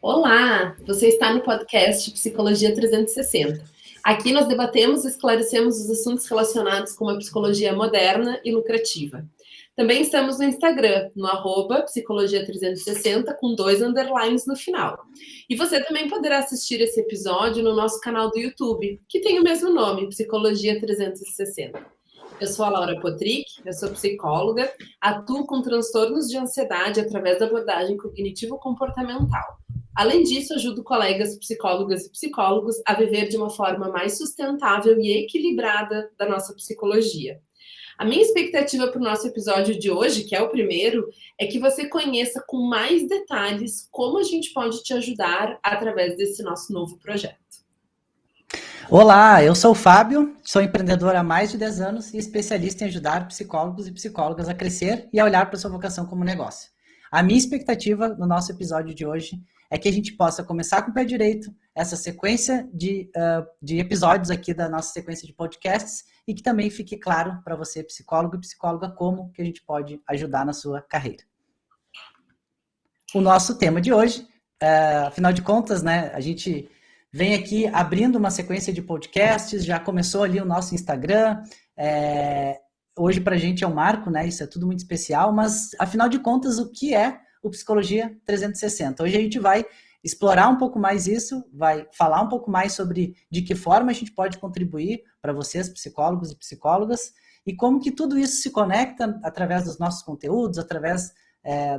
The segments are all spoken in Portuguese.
Olá, você está no podcast Psicologia 360. Aqui nós debatemos e esclarecemos os assuntos relacionados com uma psicologia moderna e lucrativa. Também estamos no Instagram, no @psicologia360, com 2 underlines no final. E você também poderá assistir esse episódio no nosso canal do YouTube, que tem o mesmo nome, Psicologia 360. Eu sou a Laura Potrick, eu sou psicóloga, atuo com transtornos de ansiedade através da abordagem cognitivo-comportamental. Além disso, ajudo colegas psicólogas e psicólogos a viver de uma forma mais sustentável e equilibrada da nossa psicologia. A minha expectativa para o nosso episódio de hoje, que é o primeiro, é que você conheça com mais detalhes como a gente pode te ajudar através desse nosso novo projeto. Olá, eu sou o Fábio, sou empreendedor há mais de 10 anos e especialista em ajudar psicólogos e psicólogas a crescer e a olhar para sua vocação como negócio. A minha expectativa no nosso episódio de hoje é que a gente possa começar com o pé direito essa sequência de episódios aqui da nossa sequência de podcasts e que também fique claro para você, psicólogo e psicóloga, como que a gente pode ajudar na sua carreira. O nosso tema de hoje, afinal de contas, né, a gente vem aqui abrindo uma sequência de podcasts, já começou ali o nosso Instagram, hoje para a gente é um marco, né? Isso é tudo muito especial, mas afinal de contas, o que é o Psicologia 360? Hoje a gente vai explorar um pouco mais isso, vai falar um pouco mais sobre de que forma a gente pode contribuir para vocês, psicólogos e psicólogas, e como que tudo isso se conecta através dos nossos conteúdos, através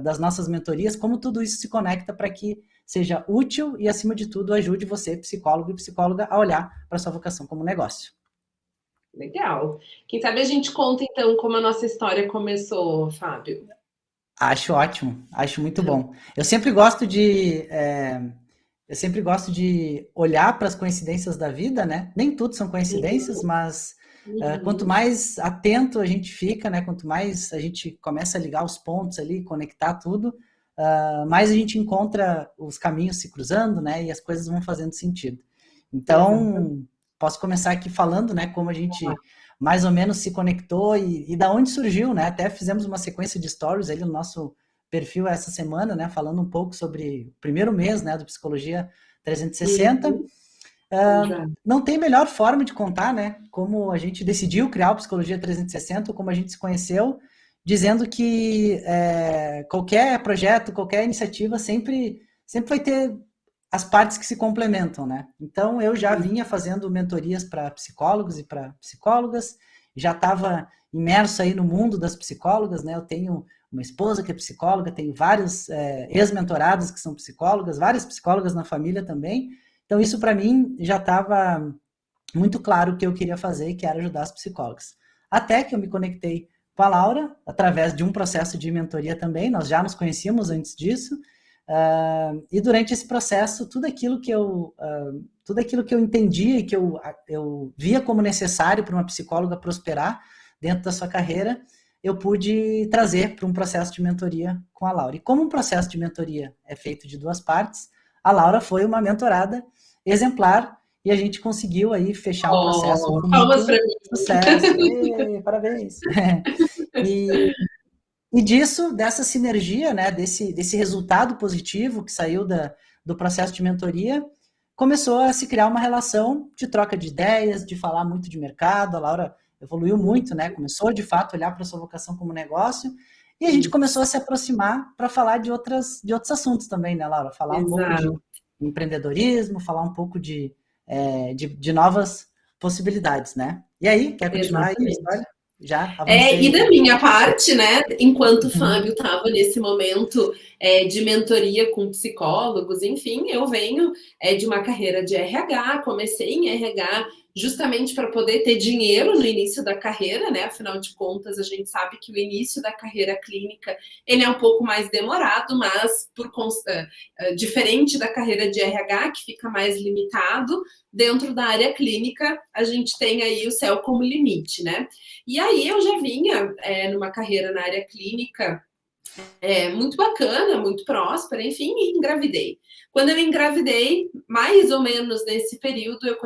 das nossas mentorias, como tudo isso se conecta para que seja útil e, acima de tudo, ajude você, psicólogo e psicóloga, a olhar para sua vocação como negócio. Legal. Quem sabe a gente conta, então, como a nossa história começou, Fábio? Acho ótimo, acho muito bom. Eu sempre gosto de olhar para as coincidências da vida, né? Nem tudo são coincidências, mas quanto mais atento a gente fica, né? Quanto mais a gente começa a ligar os pontos ali, conectar tudo, mais a gente encontra os caminhos se cruzando, né? E as coisas vão fazendo sentido. Então, posso começar aqui falando, né? Como a gente mais ou menos se conectou e da onde surgiu, né? Até fizemos uma sequência de stories ali no nosso perfil essa semana, né? Falando um pouco sobre o primeiro mês, né? Do Psicologia 360. Não tem melhor forma de contar, né? Como a gente decidiu criar o Psicologia 360, como a gente se conheceu, dizendo que qualquer projeto, qualquer iniciativa sempre vai ter as partes que se complementam, né? Então, eu já vinha fazendo mentorias para psicólogos e para psicólogas, já estava imerso aí no mundo das psicólogas, né? Eu tenho uma esposa que é psicóloga, tenho vários ex-mentorados que são psicólogas, várias psicólogas na família também. Então, isso para mim já estava muito claro o que eu queria fazer, que era ajudar as psicólogas. Até que eu me conectei com a Laura, através de um processo de mentoria também, nós já nos conhecíamos antes disso, e durante esse processo, tudo aquilo que eu entendia e que eu via como necessário para uma psicóloga prosperar dentro da sua carreira, eu pude trazer para um processo de mentoria com a Laura. E como um processo de mentoria é feito de 2 partes, a Laura foi uma mentorada exemplar e a gente conseguiu aí fechar um processo com muito sucesso. Parabéns! E disso, dessa sinergia, né, desse resultado positivo que saiu do processo de mentoria, começou a se criar uma relação de troca de ideias, de falar muito de mercado. A Laura evoluiu muito, né? Começou, de fato, a olhar para a sua vocação como negócio. E a gente começou a se aproximar para falar de outros assuntos também, né, Laura? Falar um pouco de empreendedorismo, falar um pouco de novas possibilidades, né? E aí, quer continuar aí a história? Já avancei. E da minha parte, né, enquanto o Fábio estava nesse momento de mentoria com psicólogos, enfim, eu venho de uma carreira de RH, comecei em RH justamente para poder ter dinheiro no início da carreira, né? Afinal de contas, a gente sabe que o início da carreira clínica ele é um pouco mais demorado, mas diferente da carreira de RH, que fica mais limitado, dentro da área clínica, a gente tem aí o céu como limite, né? E aí eu já vinha numa carreira na área clínica muito bacana, muito próspera, enfim, e engravidei. Quando eu engravidei, mais ou menos nesse período, eu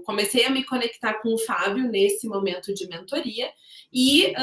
comecei a me conectar com o Fábio nesse momento de mentoria, e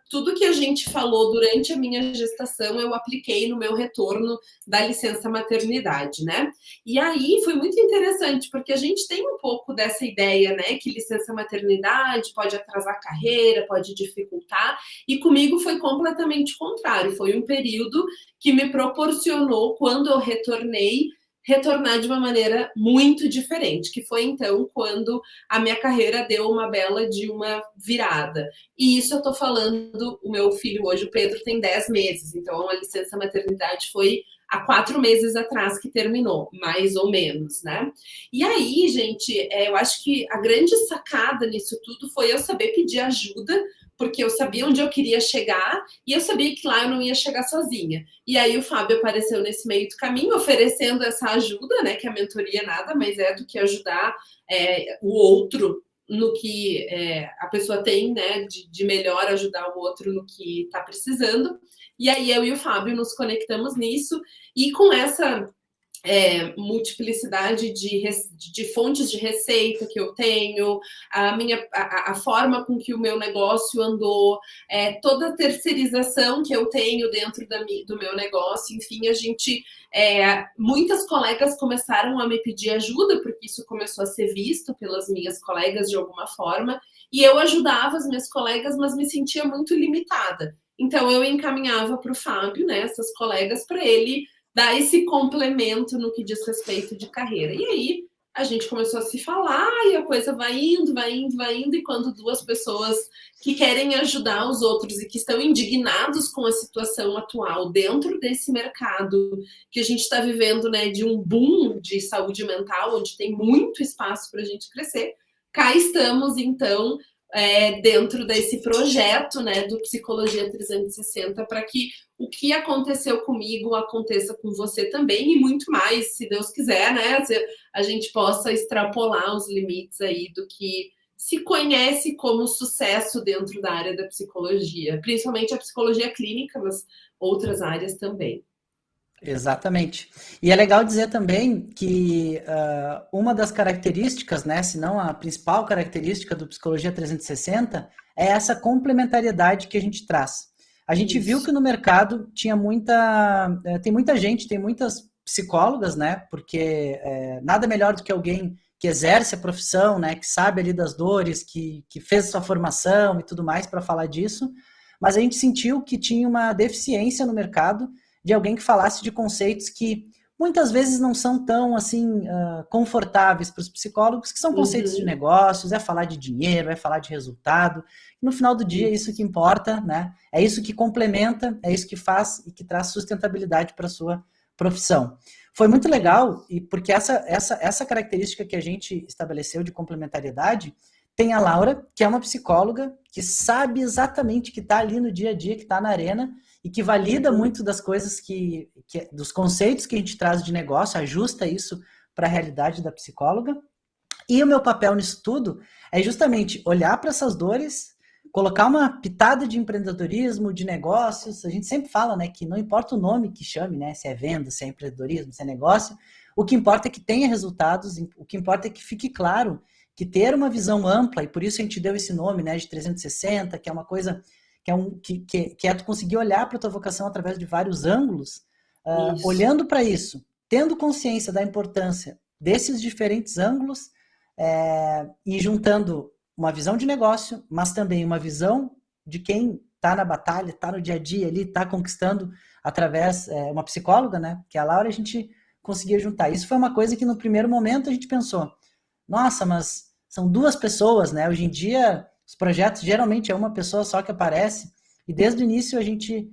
tudo que a gente falou durante a minha gestação, eu apliquei no meu retorno da licença maternidade, né? E aí foi muito interessante, porque a gente tem um pouco dessa ideia, né, que licença maternidade pode atrasar a carreira, pode dificultar, e comigo foi completamente contrário. Foi um período que me proporcionou, quando eu retornar de uma maneira muito diferente, que foi então quando a minha carreira deu uma bela de uma virada. E isso eu tô falando, o meu filho hoje, o Pedro, tem 10 meses, então a licença maternidade foi há 4 meses atrás que terminou, mais ou menos, né? E aí, gente, eu acho que a grande sacada nisso tudo foi eu saber pedir ajuda, porque eu sabia onde eu queria chegar e eu sabia que lá eu não ia chegar sozinha. E aí o Fábio apareceu nesse meio do caminho, oferecendo essa ajuda, né? Que a mentoria nada mais é do que ajudar o outro no que a pessoa tem, né? De melhor ajudar o outro no que está precisando. E aí eu e o Fábio nos conectamos nisso, e com essa multiplicidade de fontes de receita que eu tenho, a forma com que o meu negócio andou, toda a terceirização que eu tenho dentro do meu negócio, enfim, muitas colegas começaram a me pedir ajuda, porque isso começou a ser visto pelas minhas colegas de alguma forma, e eu ajudava as minhas colegas, mas me sentia muito limitada. Então eu encaminhava para o Fábio, né, essas colegas, para ele dar esse complemento no que diz respeito de carreira. E aí a gente começou a se falar e a coisa vai indo, vai indo, vai indo, e quando duas pessoas que querem ajudar os outros e que estão indignados com a situação atual dentro desse mercado que a gente está vivendo, né, de um boom de saúde mental, onde tem muito espaço para a gente crescer, cá estamos, então, dentro desse projeto, né, do Psicologia 360, para que o que aconteceu comigo aconteça com você também, e muito mais, se Deus quiser, né? A gente possa extrapolar os limites aí do que se conhece como sucesso dentro da área da psicologia, principalmente a psicologia clínica, mas outras áreas também. Exatamente. E é legal dizer também que uma das características, né, se não a principal característica do Psicologia 360 é essa complementariedade que a gente traz. A gente viu que no mercado tem muita gente, tem muitas psicólogas, né, porque nada melhor do que alguém que exerce a profissão, né, que sabe ali das dores, que fez sua formação e tudo mais para falar disso, mas a gente sentiu que tinha uma deficiência no mercado de alguém que falasse de conceitos que muitas vezes não são tão assim confortáveis para os psicólogos, que são conceitos de negócios, é falar de dinheiro, é falar de resultado. No final do dia, é isso que importa, né? É isso que complementa, é isso que faz e que traz sustentabilidade para a sua profissão. Foi muito legal, e porque essa característica que a gente estabeleceu de complementariedade, tem a Laura, que é uma psicóloga, que sabe exatamente que está ali no dia a dia, que está na arena, e que valida muito das coisas dos conceitos que a gente traz de negócio, ajusta isso para a realidade da psicóloga. E o meu papel nisso tudo é justamente olhar para essas dores, colocar uma pitada de empreendedorismo, de negócios. A gente sempre fala, né, que não importa o nome que chame, né, se é venda, se é empreendedorismo, se é negócio, o que importa é que tenha resultados, o que importa é que fique claro que ter uma visão ampla, e por isso a gente deu esse nome, né, de 360, que é uma coisa que é tu conseguir olhar para a tua vocação através de vários ângulos, olhando para isso, tendo consciência da importância desses diferentes ângulos, e juntando uma visão de negócio, mas também uma visão de quem está na batalha, está no dia a dia ali, está conquistando através, uma psicóloga, né, que é a Laura, a gente conseguia juntar. Isso foi uma coisa que no primeiro momento a gente pensou, nossa, mas são duas pessoas, né, hoje em dia os projetos geralmente é uma pessoa só que aparece, e desde o início a gente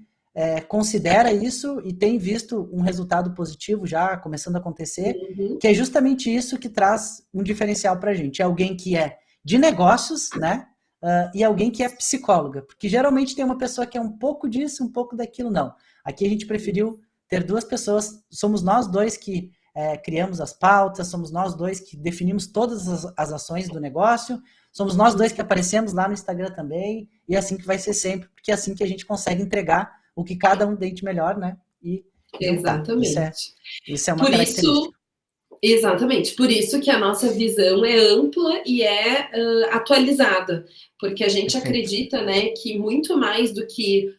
considera isso e tem visto um resultado positivo já começando a acontecer, que é justamente isso que traz um diferencial para a gente. É alguém que é de negócios, né? E alguém que é psicóloga, porque geralmente tem uma pessoa que é um pouco disso, um pouco daquilo, não. Aqui a gente preferiu ter duas pessoas, somos nós dois que criamos as pautas, somos nós dois que definimos todas as ações do negócio, somos nós dois que aparecemos lá no Instagram também, e é assim que vai ser sempre, porque é assim que a gente consegue entregar o que cada um entende melhor, né? E juntar. Exatamente. Isso é uma Por característica. isso, exatamente, por isso que a nossa visão é ampla e é atualizada, porque a gente Perfeito. acredita, né, que muito mais do que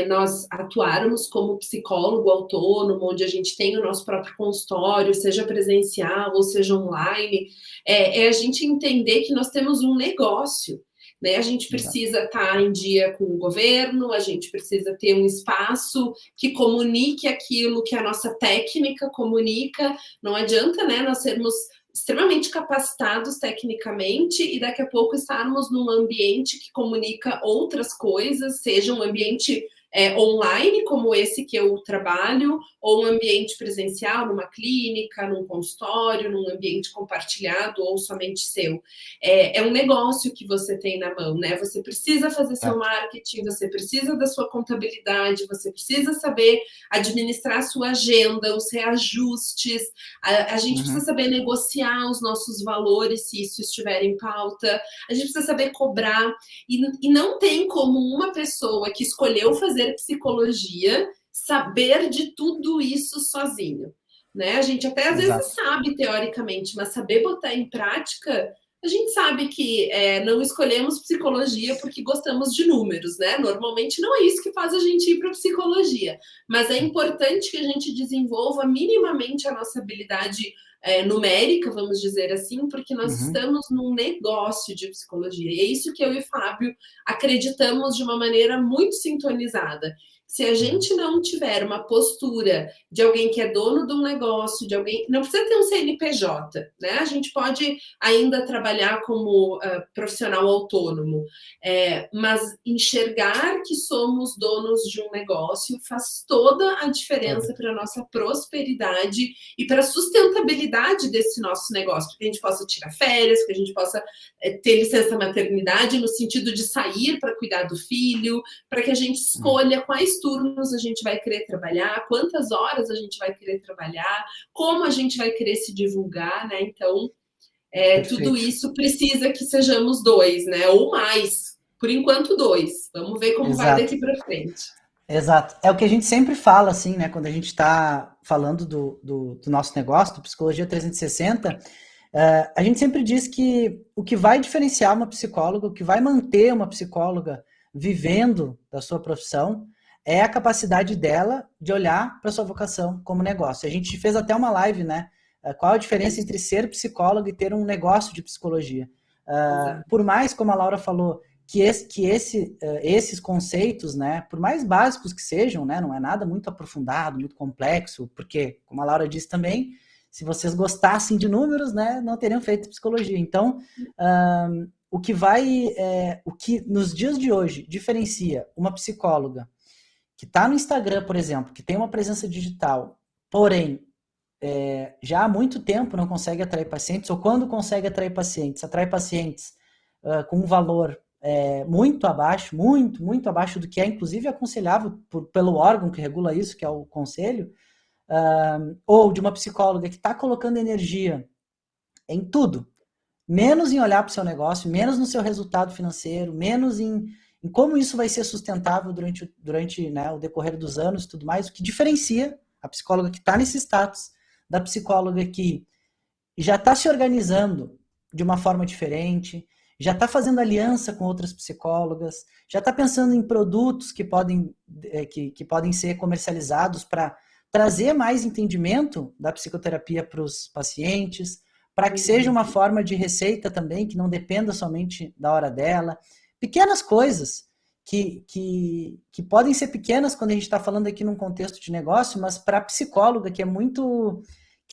nós atuarmos como psicólogo autônomo, onde a gente tem o nosso próprio consultório, seja presencial ou seja online, é a gente entender que nós temos um negócio. Né? A gente precisa estar em dia com o governo, a gente precisa ter um espaço que comunique aquilo que a nossa técnica comunica. Não adianta, né, nós sermos extremamente capacitados tecnicamente e daqui a pouco estarmos num ambiente que comunica outras coisas, seja um ambiente online, como esse que eu trabalho, ou um ambiente presencial, numa clínica, num consultório, num ambiente compartilhado ou somente seu. É um negócio que você tem na mão, né? Você precisa fazer seu marketing, você precisa da sua contabilidade, você precisa saber administrar a sua agenda, os reajustes, a gente precisa saber negociar os nossos valores, se isso estiver em pauta, a gente precisa saber cobrar, e não tem como uma pessoa que escolheu fazer psicologia saber de tudo isso sozinho. Né? A gente até às vezes sabe teoricamente, mas saber botar em prática, a gente sabe que não escolhemos psicologia porque gostamos de números, né? Normalmente não é isso que faz a gente ir para psicologia, mas é importante que a gente desenvolva minimamente a nossa habilidade numérica, vamos dizer assim, porque nós estamos num negócio de psicologia. E é isso que eu e o Fábio acreditamos de uma maneira muito sintonizada. Se a gente não tiver uma postura de alguém que é dono de um negócio, de alguém... Não precisa ter um CNPJ, né? A gente pode ainda trabalhar como profissional autônomo, mas enxergar que somos donos de um negócio faz toda a diferença para a nossa prosperidade e para a sustentabilidade desse nosso negócio, para que a gente possa tirar férias, que a gente possa ter licença maternidade no sentido de sair para cuidar do filho, para que a gente escolha quais turnos a gente vai querer trabalhar, quantas horas a gente vai querer trabalhar, como a gente vai querer se divulgar, né? Então, tudo isso precisa que sejamos dois, né? Ou mais. Por enquanto, dois. Vamos ver como vai daqui para frente. Exato. É o que a gente sempre fala, assim, né? Quando a gente está falando do nosso negócio, do Psicologia 360, a gente sempre diz que o que vai diferenciar uma psicóloga, o que vai manter uma psicóloga vivendo da sua profissão, é a capacidade dela de olhar para sua vocação como negócio. A gente fez até uma live, né? Qual a diferença entre ser psicólogo e ter um negócio de psicologia? Por mais, como a Laura falou, que esses conceitos, né, por mais básicos que sejam, né, não é nada muito aprofundado, muito complexo, porque, como a Laura disse também, se vocês gostassem de números, né, não teriam feito psicologia. Então, o que nos dias de hoje diferencia uma psicóloga que está no Instagram, por exemplo, que tem uma presença digital, porém, já há muito tempo não consegue atrair pacientes, ou quando consegue atrair pacientes, atrai pacientes com um valor muito abaixo, muito abaixo do que é inclusive aconselhável pelo órgão que regula isso, que é o conselho, ou de uma psicóloga que está colocando energia em tudo, menos em olhar para o seu negócio, menos no seu resultado financeiro, menos em como isso vai ser sustentável durante né, o decorrer dos anos e tudo mais, o que diferencia a psicóloga que está nesse status da psicóloga que já está se organizando de uma forma diferente, já está fazendo aliança com outras psicólogas, já está pensando em produtos que podem ser comercializados para trazer mais entendimento da psicoterapia para os pacientes, para que seja uma forma de receita também, que não dependa somente da hora dela. Pequenas coisas que podem ser pequenas quando a gente está falando aqui num contexto de negócio, mas para a psicóloga, que é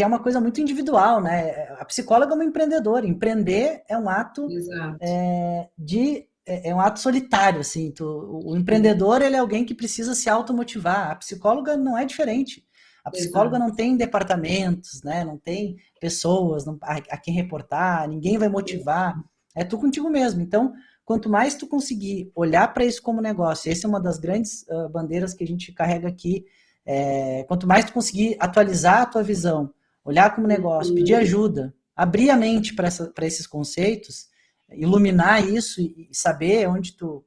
uma coisa muito individual, né? A psicóloga é uma empreendedora. Empreender é um ato é um ato solitário, assim. O empreendedor, ele é alguém que precisa se automotivar. A psicóloga não é diferente. A psicóloga não tem departamentos, né? Não tem pessoas a quem reportar, ninguém vai motivar. É tu contigo mesmo. Então, quanto mais tu conseguir olhar para isso como negócio, essa é uma das grandes bandeiras que a gente carrega aqui, quanto mais tu conseguir atualizar a tua visão, olhar como negócio, pedir ajuda, abrir a mente para esses conceitos, iluminar isso e saber onde tu...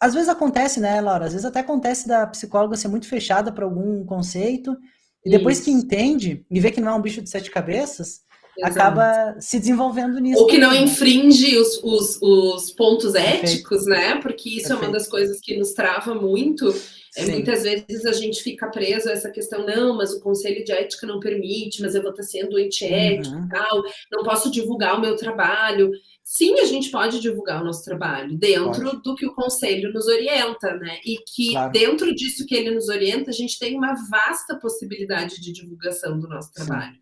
às vezes acontece, né, Laura? Às vezes até acontece da psicóloga ser muito fechada para algum conceito, e depois que Isso, entende e vê que não é um bicho de sete cabeças, exato. acaba se desenvolvendo nisso Ou que não também, né? infringe os pontos Perfeito, éticos, né? Porque isso é uma das perfeito. coisas que nos trava muito. Sim. Muitas vezes a gente fica preso a essa questão, não, mas o conselho de ética não permite, mas eu vou estar sendo antiético e Uhum. tal, não posso divulgar o meu trabalho. Sim, a gente pode divulgar o nosso trabalho dentro Pode, do que o conselho nos orienta, né? E que claro. dentro disso que ele nos orienta, a gente tem uma vasta possibilidade de divulgação do nosso Sim, trabalho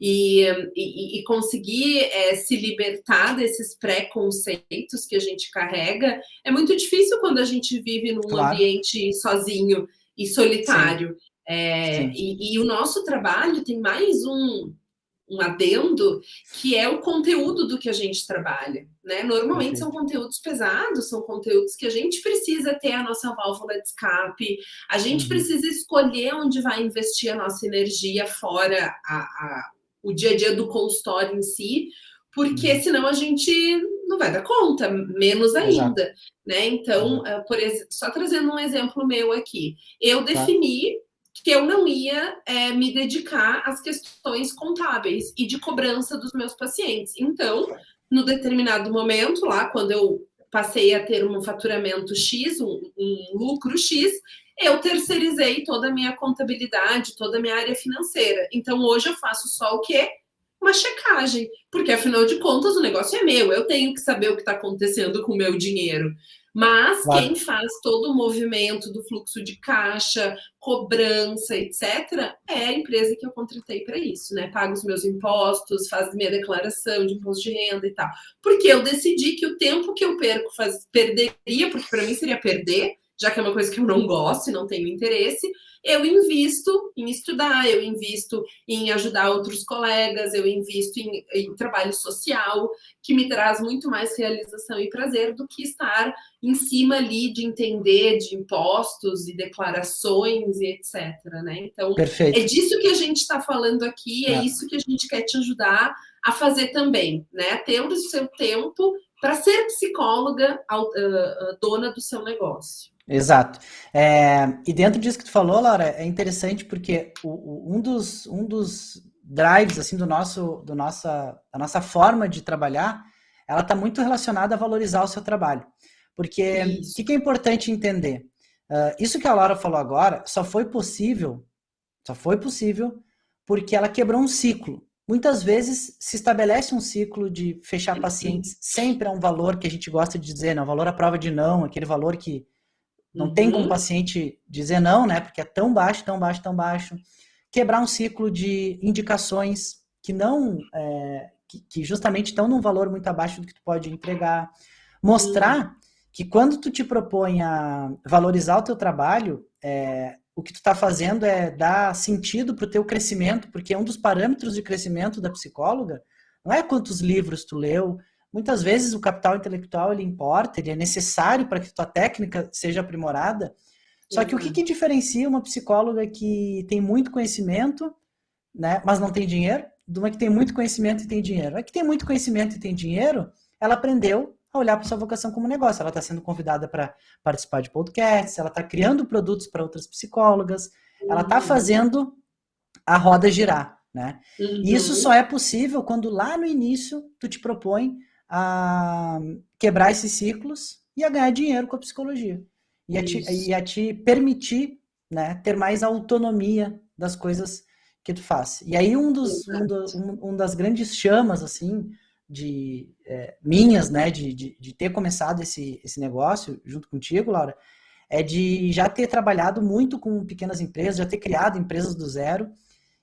e conseguir se libertar desses preconceitos que a gente carrega é muito difícil quando a gente vive num claro. ambiente sozinho e Sim, solitário. sim. E o nosso trabalho tem mais um adendo que é o conteúdo do que a gente trabalha, né? Normalmente são Perfeito. conteúdos pesados, são conteúdos que a gente precisa ter a nossa válvula de escape, a gente Uhum. precisa escolher onde vai investir a nossa energia fora o dia a dia do consultório em si, porque Uhum. senão a gente não vai dar conta, menos Exato. ainda, né? Então, Exato. por exemplo, só trazendo um exemplo meu aqui, eu Claro. defini que eu não ia me dedicar às questões contábeis e de cobrança dos meus pacientes. Então, no determinado momento, lá, quando eu passei a ter um faturamento X, um lucro X, eu terceirizei toda a minha contabilidade, toda a minha área financeira. Então, hoje eu faço só o quê? Uma checagem, porque afinal de contas o negócio é meu, eu tenho que saber o que está acontecendo com o meu dinheiro. Mas quem Claro. faz todo o movimento do fluxo de caixa, cobrança, etc., é a empresa que eu contratei para isso, né? Paga os meus impostos, faz minha declaração de imposto de renda e tal. Porque eu decidi que o tempo que eu perderia, porque para mim seria perder, já que é uma coisa que eu não gosto e não tenho interesse, eu invisto em estudar, eu invisto em ajudar outros colegas, eu invisto em trabalho social, que me traz muito mais realização e prazer do que estar em cima ali de entender de impostos e declarações e etc. Né? Então, é Perfeito. disso que a gente está falando aqui, é É. isso que a gente quer te ajudar a fazer também, né? Ter o seu tempo para ser psicóloga, dona do seu negócio. Exato. E dentro disso que tu falou, Laura, é interessante porque um dos drives assim da nossa forma de trabalhar, ela está muito relacionada a valorizar o seu trabalho. Porque o Isso. que é importante entender? Isso que a Laura falou agora só foi possível porque ela quebrou um ciclo. Muitas vezes se estabelece um ciclo de fechar pacientes, sempre é um valor que a gente gosta de dizer, não, valor à prova de não, aquele valor que não tem como o Uhum. paciente dizer não, né? Porque é tão baixo, tão baixo, tão baixo. Quebrar um ciclo de indicações que não, que justamente estão num valor muito abaixo do que tu pode entregar. Uhum. Mostrar que quando tu te propõe a valorizar o teu trabalho, o que tu está fazendo é dar sentido para o teu crescimento, porque um dos parâmetros de crescimento da psicóloga não é quantos livros tu leu. Muitas vezes o capital intelectual ele importa, ele é necessário para que tua técnica seja aprimorada. Só que o que Exato. diferencia uma psicóloga que tem muito conhecimento, né, mas não tem dinheiro, de uma que tem muito conhecimento e tem dinheiro? A que tem muito conhecimento e tem dinheiro, ela aprendeu a olhar para sua vocação como negócio. Ela está sendo convidada para participar de podcasts, ela está criando produtos para outras psicólogas, ela está Uhum. fazendo a roda girar, né? E isso só Uhum. é possível quando lá no início tu te propõe a quebrar esses ciclos e a ganhar dinheiro com a psicologia. Isso. E a te permitir, né, ter mais autonomia das coisas que tu faz. E aí Exato. um das grandes chamas, assim, minhas, né, de ter começado esse negócio junto contigo, Laura, é de já ter trabalhado muito com pequenas empresas, já ter criado empresas do zero,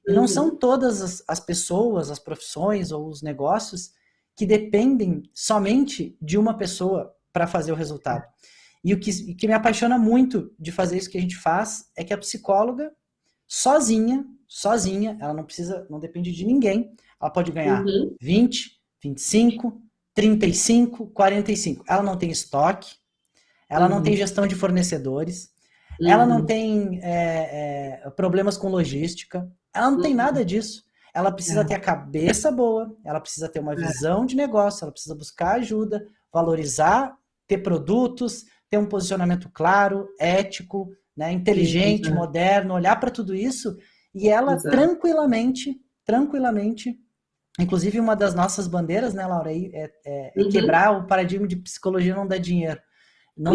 e não são Uhum. todas as pessoas, as profissões ou os negócios que dependem somente de uma pessoa para fazer o resultado. E o que me apaixona muito de fazer isso que a gente faz é que a psicóloga, sozinha, ela não precisa, não depende de ninguém, ela pode ganhar Uhum. 20, 25, 35, 45. Ela não tem estoque, ela não tem Uhum. gestão de fornecedores, ela não Uhum. tem problemas com logística, ela não tem nada Uhum. disso. Ela precisa ter a cabeça boa, ela precisa ter uma É, é. visão de negócio, ela precisa buscar ajuda, valorizar, ter produtos, ter um posicionamento claro, ético, né, inteligente, moderno, olhar para tudo isso e ela tranquilamente, inclusive uma das nossas bandeiras, né, Laura, é quebrar o paradigma de psicologia não dá dinheiro. Não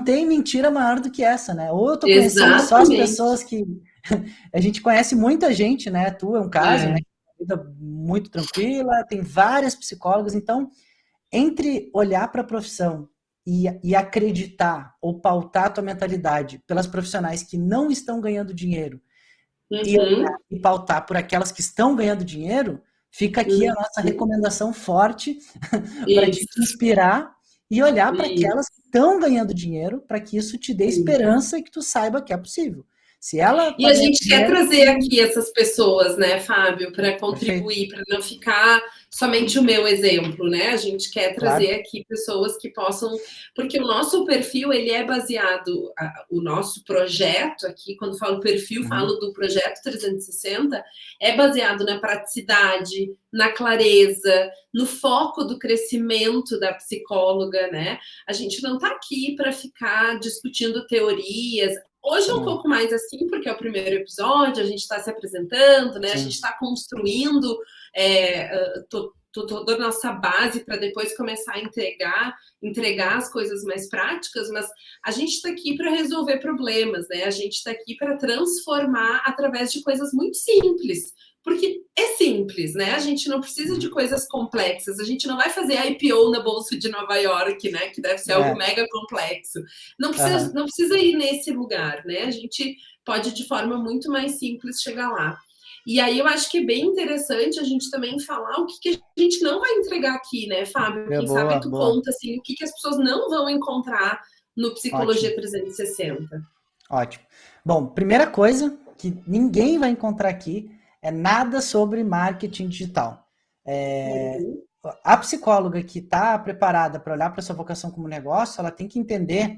tem mentira maior do que essa, né? Ou eu tô conhecendo só as pessoas que... A gente conhece muita gente, né? Tu é um caso, né? Vida muito tranquila, tem várias psicólogas, então, entre olhar para a profissão e acreditar ou pautar a tua mentalidade pelas profissionais que não estão ganhando dinheiro e pautar por aquelas que estão ganhando dinheiro, fica aqui a nossa recomendação forte para te inspirar e olhar para aquelas que estão ganhando dinheiro, para que isso te dê esperança e que tu saiba que é possível. Se ela e a gente quer trazer aqui essas pessoas, né, Fábio, para contribuir, para não ficar somente o meu exemplo, né? A gente quer trazer aqui pessoas que possam, porque o nosso perfil, ele é baseado, o nosso projeto aqui, quando falo perfil, falo do projeto 360, é baseado na praticidade, na clareza, no foco do crescimento da psicóloga, né? A gente não está aqui para ficar discutindo teorias. Hoje é um pouco mais assim, porque é o primeiro episódio, a gente está se apresentando, né? A gente está construindo toda a nossa base para depois começar a entregar as coisas mais práticas, mas a gente está aqui para resolver problemas, né? A gente está aqui para transformar através de coisas muito simples. Porque é simples, né? A gente não precisa de coisas complexas. A gente não vai fazer IPO na Bolsa de Nova York, né? Que deve ser algo mega complexo. Não precisa ir nesse lugar, né? A gente pode, de forma muito mais simples, chegar lá. E aí eu acho que é bem interessante a gente também falar o que a gente não vai entregar aqui, né, Fábio? Quem sabe tu conta, assim, o que as pessoas não vão encontrar no Psicologia 360. Ótimo. Bom, primeira coisa que ninguém vai encontrar aqui é nada sobre marketing digital. A psicóloga que está preparada para olhar para sua vocação como negócio, ela tem que entender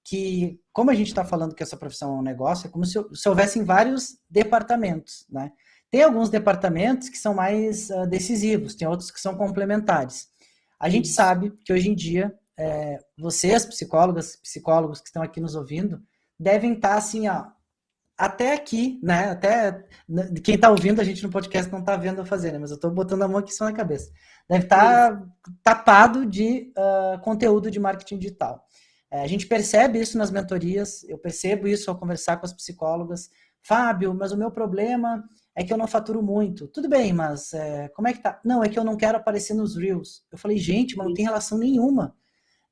que, como a gente está falando que essa profissão é um negócio, é como se houvessem vários departamentos, né? Tem alguns departamentos que são mais decisivos, tem outros que são complementares. A gente sabe que hoje em dia, vocês, psicólogos que estão aqui nos ouvindo, devem estar assim, ó, até aqui, né? Até quem está ouvindo a gente no podcast não está vendo eu fazer, né? Mas eu estou botando a mão aqui só na cabeça. Deve estar tapado de conteúdo de marketing digital. A gente percebe isso nas mentorias, eu percebo isso ao conversar com as psicólogas. Fábio, mas o meu problema é que eu não faturo muito. Tudo bem, mas como é que tá? Não, é que eu não quero aparecer nos Reels. Eu falei, gente, mas não tem relação nenhuma.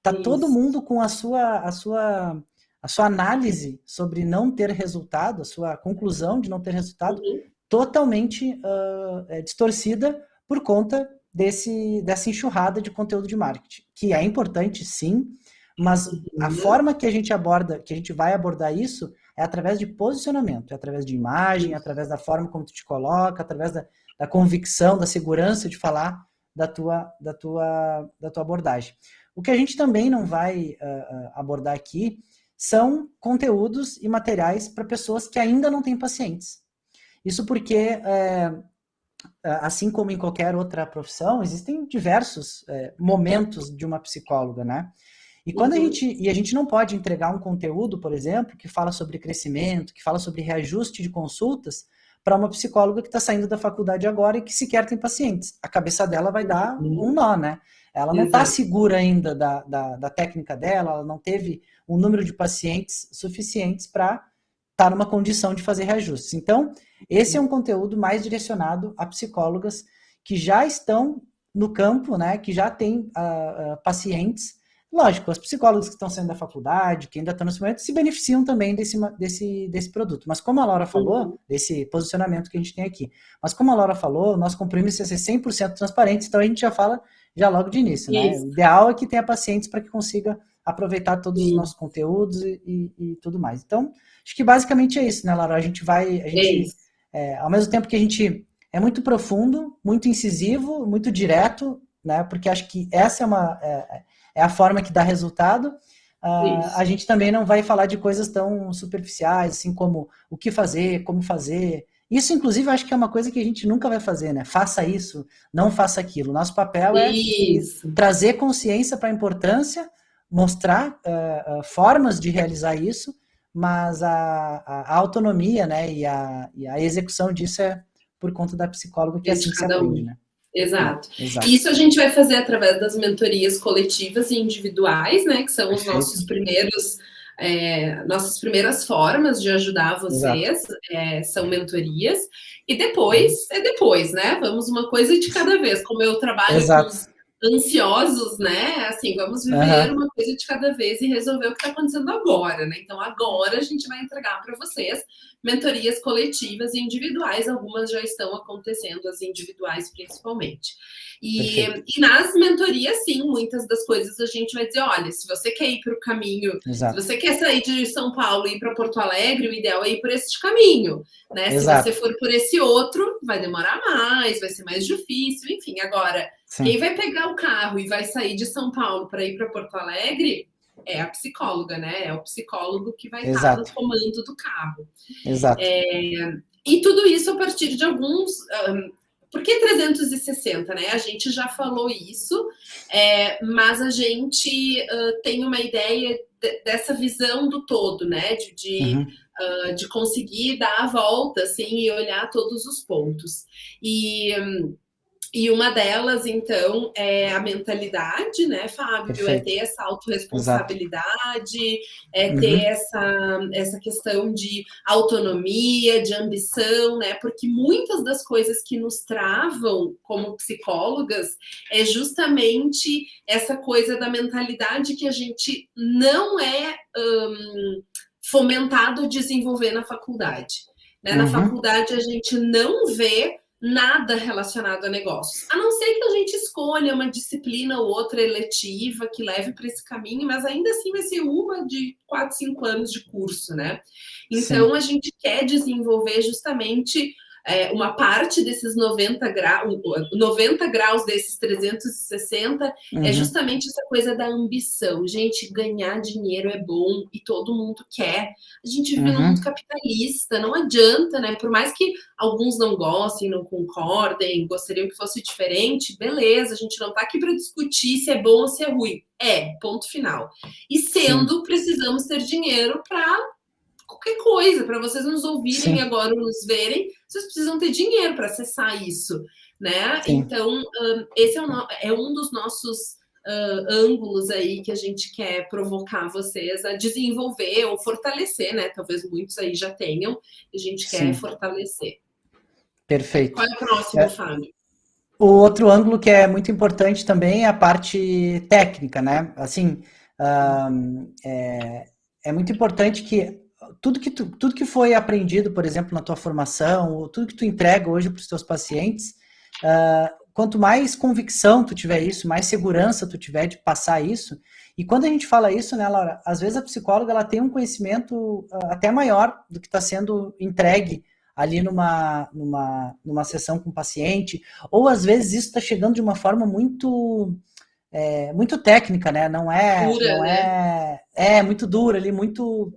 Tá todo mundo com a sua análise sobre não ter resultado, a sua conclusão de não ter resultado, totalmente distorcida por conta dessa enxurrada de conteúdo de marketing, que é importante, sim, mas a forma que a gente vai abordar isso é através de posicionamento, é através de imagem, é através da forma como tu te coloca, através da convicção, da segurança de falar da tua abordagem. O que a gente também não vai abordar aqui são conteúdos e materiais para pessoas que ainda não têm pacientes. Isso porque, assim como em qualquer outra profissão, existem diversos momentos de uma psicóloga, né? E quando a gente não pode entregar um conteúdo, por exemplo, que fala sobre crescimento, que fala sobre reajuste de consultas, para uma psicóloga que está saindo da faculdade agora e que sequer tem pacientes. A cabeça dela vai dar um nó, né? Ela não está segura ainda da técnica dela, ela não teve um número de pacientes suficientes para estar numa condição de fazer reajustes. Então, esse é um conteúdo mais direcionado a psicólogas que já estão no campo, né? Que já têm pacientes. Lógico, as psicólogas que estão saindo da faculdade, que ainda estão nesse momento, se beneficiam também desse produto. Mas como a Laura falou, desse posicionamento que a gente tem aqui, mas como a Laura falou, o nosso compromisso é ser 100% transparente, então a gente já fala logo de início, né? O ideal é que tenha pacientes para que consiga aproveitar todos os nossos conteúdos e tudo mais. Então, acho que basicamente é isso, né, Laura? Ao mesmo tempo que a gente é muito profundo, muito incisivo, muito direto, né? Porque acho que essa é a forma que dá resultado. A gente também não vai falar de coisas tão superficiais, assim como o que fazer, como fazer. Isso, inclusive, eu acho que é uma coisa que a gente nunca vai fazer, né? Faça isso, não faça aquilo. Nosso papel é trazer consciência para a importância, mostrar formas de realizar isso, mas a autonomia, né, e a execução disso é por conta da psicóloga, que é assim que se aprende, né? Exato. Exato. Isso a gente vai fazer através das mentorias coletivas e individuais, né, que são os nossos nossas primeiras formas de ajudar vocês, são mentorias, e depois é depois, né? Vamos uma coisa de cada vez. Como eu trabalho com os ansiosos, né? Assim, vamos viver uma coisa de cada vez e resolver o que está acontecendo agora, né? Então, agora a gente vai entregar para vocês mentorias coletivas e individuais, algumas já estão acontecendo, as individuais principalmente. E nas mentorias, sim, muitas das coisas a gente vai dizer, olha, se você quer ir para o caminho, se você quer sair de São Paulo e ir para Porto Alegre, o ideal é ir por esse caminho, né? Se você for por esse outro, vai demorar mais, vai ser mais difícil, enfim. Agora, quem vai pegar o carro e vai sair de São Paulo para ir para Porto Alegre é a psicóloga, né? É o psicólogo que vai estar no comando do carro. Exato. E tudo isso a partir de alguns... por que 360, né? A gente já falou isso, mas a gente tem uma ideia dessa visão do todo, né? De conseguir dar a volta, assim, e olhar todos os pontos. E uma delas, então, é a mentalidade, né, Fábio? É ter essa autorresponsabilidade, ter essa questão de autonomia, de ambição, né? Porque muitas das coisas que nos travam como psicólogas é justamente essa coisa da mentalidade que a gente não é fomentado a desenvolver na faculdade. Né? Na faculdade a gente não vê nada relacionado a negócios. A não ser que a gente escolha uma disciplina ou outra eletiva que leve para esse caminho, mas ainda assim vai ser uma de 4, 5 anos de curso, né? Então, a gente quer desenvolver justamente uma parte desses 90 graus desses 360 é justamente essa coisa da ambição. Gente, ganhar dinheiro é bom e todo mundo quer. A gente vive num mundo capitalista, não adianta, né? Por mais que alguns não gostem, não concordem, gostariam que fosse diferente, beleza, a gente não tá aqui para discutir se é bom ou se é ruim. Ponto final. E precisamos ter dinheiro para qualquer coisa, para vocês nos ouvirem agora, nos verem, vocês precisam ter dinheiro para acessar isso, né? Então, esse é um dos nossos ângulos aí que a gente quer provocar vocês a desenvolver ou fortalecer, né? Talvez muitos aí já tenham, a gente quer fortalecer. Perfeito. Qual é o próximo, Fábio? O outro ângulo que é muito importante também é a parte técnica, né? Assim, é muito importante que tudo que foi aprendido, por exemplo, na tua formação, ou tudo que tu entrega hoje para os teus pacientes, quanto mais convicção tu tiver isso, mais segurança tu tiver de passar isso. E quando a gente fala isso, né, Laura, às vezes a psicóloga ela tem um conhecimento até maior do que está sendo entregue ali numa sessão com o paciente, ou às vezes isso está chegando de uma forma muito técnica, né? Não é muito dura ali, muito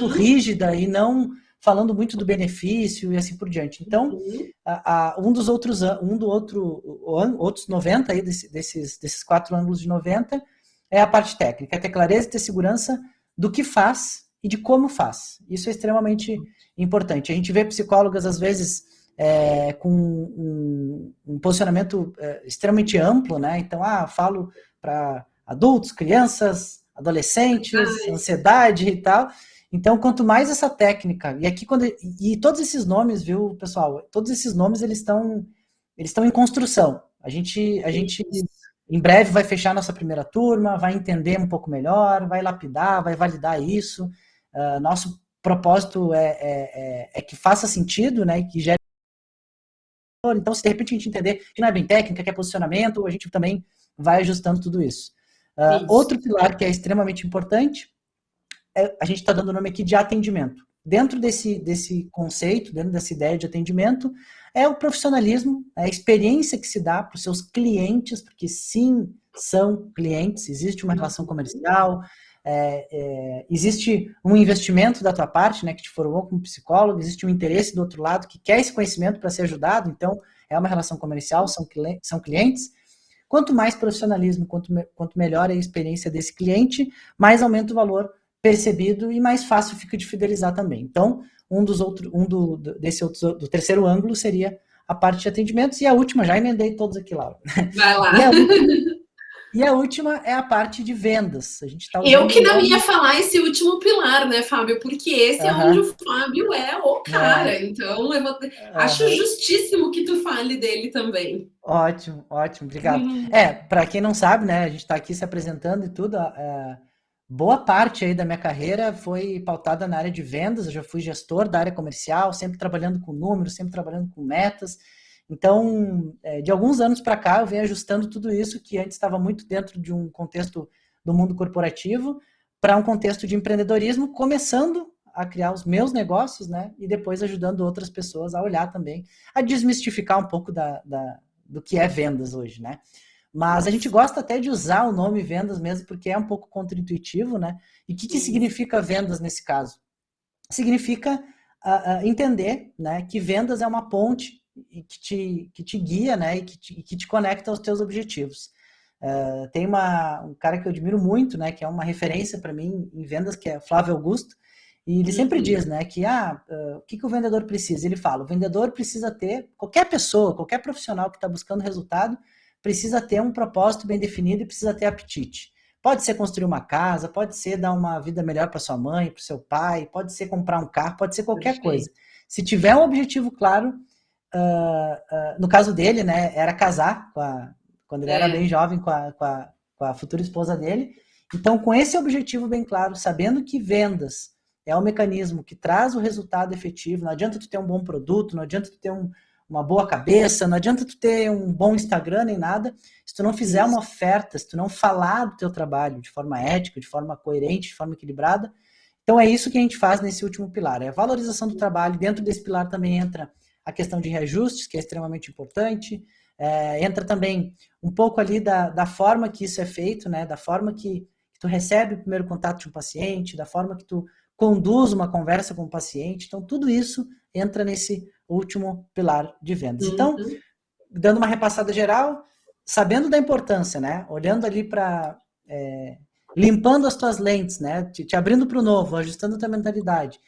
rígida e não falando muito do benefício e assim por diante. Então, outros 90 aí desses 4 ângulos de 90 é a parte técnica, é ter clareza e ter segurança do que faz e de como faz. Isso é extremamente importante. A gente vê psicólogas, às vezes, com um posicionamento extremamente amplo, né? Então, falo para adultos, crianças, adolescentes, ansiedade e tal. Então, quanto mais essa técnica, e todos esses nomes, viu, pessoal? Todos esses nomes, eles estão em construção. A gente em breve vai fechar nossa primeira turma, vai entender um pouco melhor, vai lapidar, vai validar isso. Nosso propósito é que faça sentido, né? E que gere. Então, se de repente a gente entender que não é bem técnica, que é posicionamento, a gente também vai ajustando tudo isso. Outro pilar que é extremamente importante, a gente está dando o nome aqui de atendimento. Dentro desse conceito, dentro dessa ideia de atendimento, é o profissionalismo, a experiência que se dá para os seus clientes, porque sim, são clientes, existe uma relação comercial, existe um investimento da tua parte, né, que te formou como psicólogo, existe um interesse do outro lado que quer esse conhecimento para ser ajudado, então é uma relação comercial, são clientes, Quanto mais profissionalismo, quanto melhor é a experiência desse cliente, mais aumenta o valor percebido e mais fácil fica de fidelizar também. Então, do terceiro ângulo seria a parte de atendimentos, e a última, já emendei todos aqui, Laura. Vai lá. E a última é a parte de vendas. A gente está usando Eu que não ia falar esse último pilar, né, Fábio? Porque esse é onde o Fábio é o cara. Então, acho justíssimo que tu fale dele também. Ótimo, obrigado. Para quem não sabe, né, a gente está aqui se apresentando e tudo. Boa parte aí da minha carreira foi pautada na área de vendas. Eu já fui gestor da área comercial, sempre trabalhando com números, sempre trabalhando com metas. Então, de alguns anos para cá, eu venho ajustando tudo isso que antes estava muito dentro de um contexto do mundo corporativo para um contexto de empreendedorismo, começando a criar os meus negócios, né? E depois ajudando outras pessoas a olhar também, a desmistificar um pouco do que é vendas hoje, né? Mas a gente gosta até de usar o nome vendas mesmo, porque é um pouco contraintuitivo, né? E o que significa vendas nesse caso? Significa entender, né, que vendas é uma ponte que te guia, né, e que te conecta aos teus objetivos. Tem um cara que eu admiro muito, né, que é uma referência para mim em vendas, que é Flávio Augusto, e ele sempre diz, né, que o que o vendedor precisa? Ele fala, o vendedor precisa ter, qualquer pessoa, qualquer profissional que está buscando resultado, precisa ter um propósito bem definido e precisa ter apetite. Pode ser construir uma casa, pode ser dar uma vida melhor para sua mãe, para o seu pai, pode ser comprar um carro, pode ser qualquer coisa. Se tiver um objetivo claro, no caso dele, né, era casar quando ele era bem jovem com a futura esposa dele. Então, com esse objetivo bem claro, sabendo que vendas é o mecanismo que traz o resultado efetivo, não adianta tu ter um bom produto, não adianta tu ter uma boa cabeça, não adianta tu ter um bom Instagram nem nada, se tu não fizer uma oferta, se tu não falar do teu trabalho de forma ética, de forma coerente, de forma equilibrada. Então é isso que a gente faz nesse último pilar, é a valorização do trabalho. Dentro desse pilar também entra a questão de reajustes, que é extremamente importante, entra também um pouco ali da forma que isso é feito, né, da forma que tu recebe o primeiro contato de um paciente, da forma que tu conduz uma conversa com o paciente. Então tudo isso entra nesse último pilar de vendas. Então, dando uma repassada geral, sabendo da importância, né? Olhando ali para... limpando as tuas lentes, né? Te abrindo para o novo, ajustando a tua mentalidade,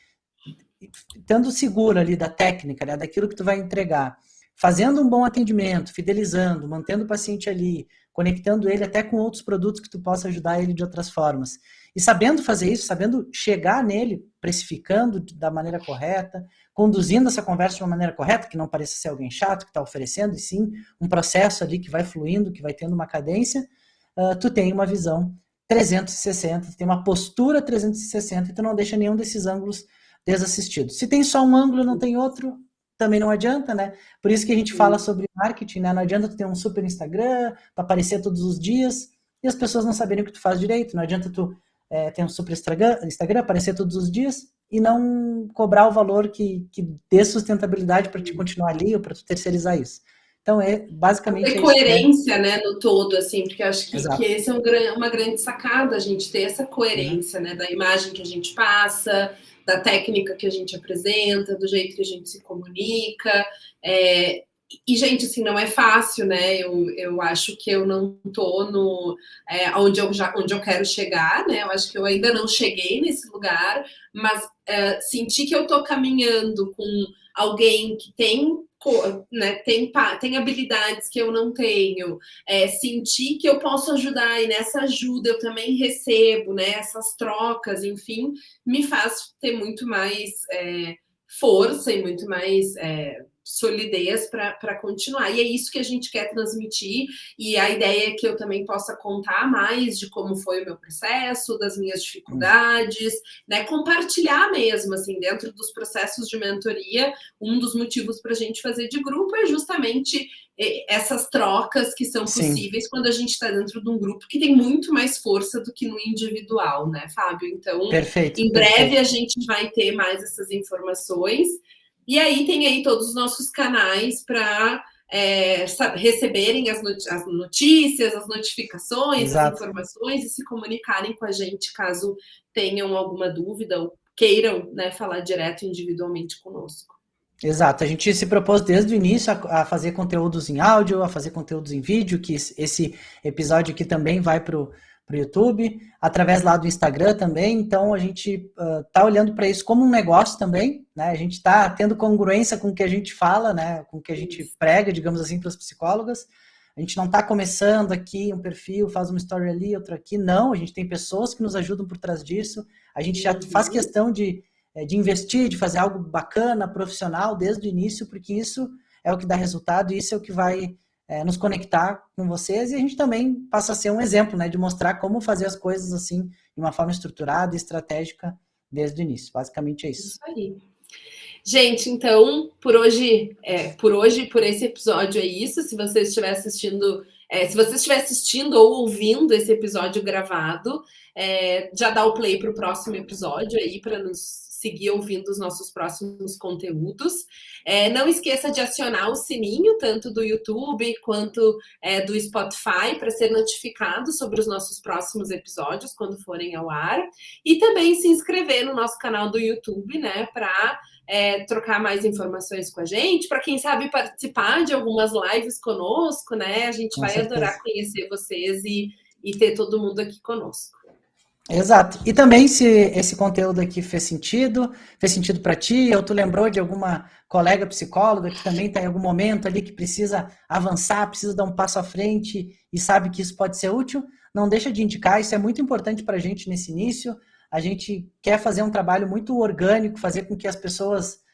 estando seguro ali da técnica, né? Daquilo que tu vai entregar, fazendo um bom atendimento, fidelizando, mantendo o paciente ali, conectando ele até com outros produtos que tu possa ajudar ele de outras formas. E sabendo fazer isso, sabendo chegar nele, precificando da maneira correta, conduzindo essa conversa de uma maneira correta, que não pareça ser alguém chato que está oferecendo, e sim um processo ali que vai fluindo, que vai tendo uma cadência, tu tem uma visão 360, tu tem uma postura 360 e tu não deixa nenhum desses ângulos desassistidos. Se tem só um ângulo e não tem outro, também não adianta, né? Por isso que a gente fala sobre marketing, né? Não adianta tu ter um super Instagram para aparecer todos os dias e as pessoas não saberem o que tu faz direito. Não adianta tu ter um super Instagram, aparecer todos os dias e não cobrar o valor que dê sustentabilidade para te continuar ali ou para tu terceirizar isso. Então, basicamente... Ter coerência, né, no todo, assim, porque eu acho que esse é uma grande sacada, a gente ter essa coerência, né, da imagem que a gente passa, da técnica que a gente apresenta, do jeito que a gente se comunica. E, gente, assim, não é fácil, né? Eu acho que eu não tô onde eu quero chegar, né? Eu acho que eu ainda não cheguei nesse lugar, mas sentir que eu tô caminhando com alguém que tem, né, tem habilidades que eu não tenho, sentir que eu posso ajudar, e nessa ajuda eu também recebo, né, essas trocas, enfim, me faz ter muito mais força e muito mais solidez para continuar. E é isso que a gente quer transmitir, e a ideia é que eu também possa contar mais de como foi o meu processo, das minhas dificuldades, né? Compartilhar mesmo, assim, dentro dos processos de mentoria, um dos motivos para a gente fazer de grupo é justamente essas trocas que são possíveis quando a gente está dentro de um grupo que tem muito mais força do que no individual, né, Fábio? Então, em breve a gente vai ter mais essas informações. E aí tem aí todos os nossos canais para receberem as notícias, as notificações, as informações e se comunicarem com a gente caso tenham alguma dúvida ou queiram, né, falar direto individualmente conosco. Exato, a gente se propôs desde o início a fazer conteúdos em áudio, a fazer conteúdos em vídeo, que esse episódio aqui também vai para o YouTube, através lá do Instagram também, então a gente está olhando para isso como um negócio também, né? A gente está tendo congruência com o que a gente fala, né? Com o que a gente prega, digamos assim, para os psicólogas. A gente não está começando aqui um perfil, faz uma story ali, outro aqui, não, a gente tem pessoas que nos ajudam por trás disso, a gente já faz questão de investir, de fazer algo bacana, profissional, desde o início, porque isso é o que dá resultado, isso é o que vai nos conectar com vocês, e a gente também passa a ser um exemplo, né, de mostrar como fazer as coisas assim, de uma forma estruturada e estratégica desde o início. Basicamente é isso. Isso aí. Gente, então, por esse episódio é isso. Se você estiver assistindo, ou ouvindo esse episódio gravado, já dá o play para o próximo episódio aí, para nos seguir ouvindo os nossos próximos conteúdos. Não esqueça de acionar o sininho, tanto do YouTube quanto do Spotify, para ser notificado sobre os nossos próximos episódios, quando forem ao ar. E também se inscrever no nosso canal do YouTube, né, para trocar mais informações com a gente, para quem sabe participar de algumas lives conosco, né? A gente vai adorar conhecer vocês e ter todo mundo aqui conosco. Exato. E também se esse conteúdo aqui fez sentido para ti, ou tu lembrou de alguma colega psicóloga que também está em algum momento ali que precisa avançar, precisa dar um passo à frente e sabe que isso pode ser útil, não deixa de indicar, isso é muito importante para a gente nesse início. A gente quer fazer um trabalho muito orgânico, fazer com que as pessoas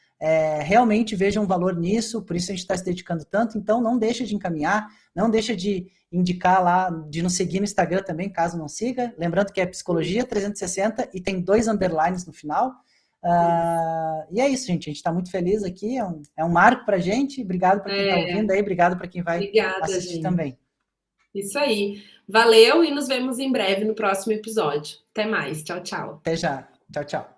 realmente vejam valor nisso, por isso a gente está se dedicando tanto, então não deixa de encaminhar, não deixa de indicar lá, de nos seguir no Instagram também, caso não siga, lembrando que é Psicologia 360 e tem 2 underlines no final. E é isso, gente, a gente está muito feliz aqui, é um marco para a gente, obrigado para quem está ouvindo aí, obrigado para quem vai assistir gente. Também. Isso aí, valeu e nos vemos em breve no próximo episódio. Até mais, tchau, tchau. Até já, tchau, tchau.